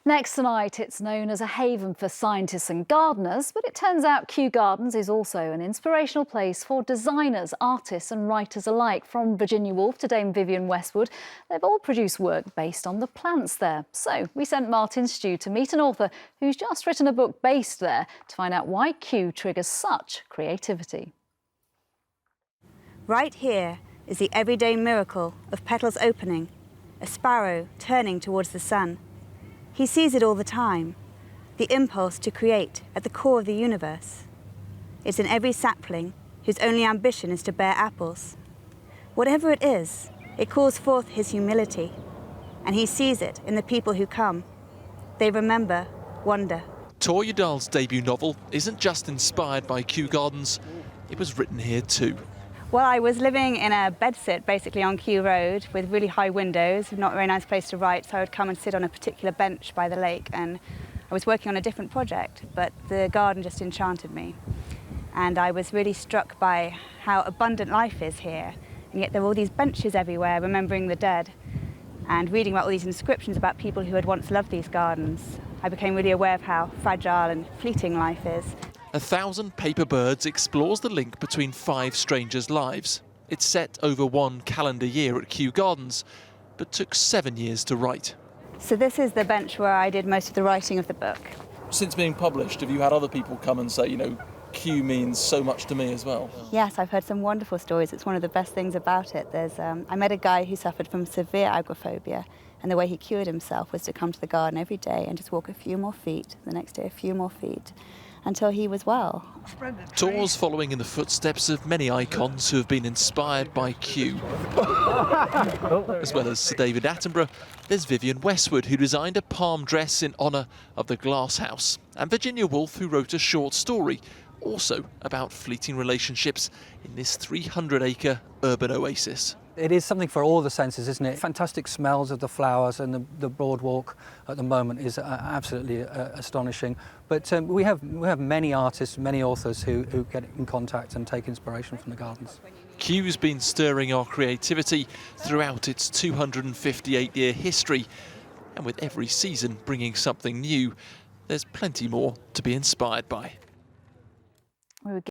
Next tonight, it's known as a haven for scientists and gardeners, but it turns out Kew Gardens is also an inspirational place for designers, artists and writers alike. From Virginia Woolf to Dame Vivienne Westwood, they've all produced work based on the plants there. So we sent Martin Stew to meet an author who's just written a book based there to find out why Kew triggers such creativity. Right here is the everyday miracle of petals opening, a sparrow turning towards the sun. He sees it all the time, the impulse to create at the core of the universe. It's in every sapling whose only ambition is to bear apples. Whatever it is, it calls forth his humility, and he sees it in the people who come. They remember, wonder. Tor Udall's debut novel isn't just inspired by Kew Gardens, it was written here too. Well, I was living in a bedsit basically on Kew Road with really high windows, not a very nice place to write, so I would come and sit on a particular bench by the lake, and I was working on a different project, but the garden just enchanted me. And I was really struck by how abundant life is here, and yet there were all these benches everywhere remembering the dead, and reading about all these inscriptions about people who had once loved these gardens. I became really aware of how fragile and fleeting life is. 1,000 Paper Birds explores the link between 5 strangers' lives. It's set over 1 calendar year at Kew Gardens, but took 7 years to write. So this is the bench where I did most of the writing of the book. Since being published, have you had other people come and say, Kew means so much to me as well? Yes, I've heard some wonderful stories. It's one of the best things about it. I met a guy who suffered from severe agoraphobia, and the way he cured himself was to come to the garden every day and just walk a few more feet, the next day a few more feet, until he was well. Tor's following in the footsteps of many icons who have been inspired by Kew. As well as Sir David Attenborough, there's Vivienne Westwood, who designed a palm dress in honour of the glass house, and Virginia Woolf, who wrote a short story, also about fleeting relationships in this 300-acre urban oasis. It is something for all the senses, isn't it? Fantastic smells of the flowers, and the boardwalk at the moment is absolutely astonishing. But we have many artists, many authors who get in contact and take inspiration from the gardens. Kew's been stirring our creativity throughout its 258-year history, and with every season bringing something new, there's plenty more to be inspired by.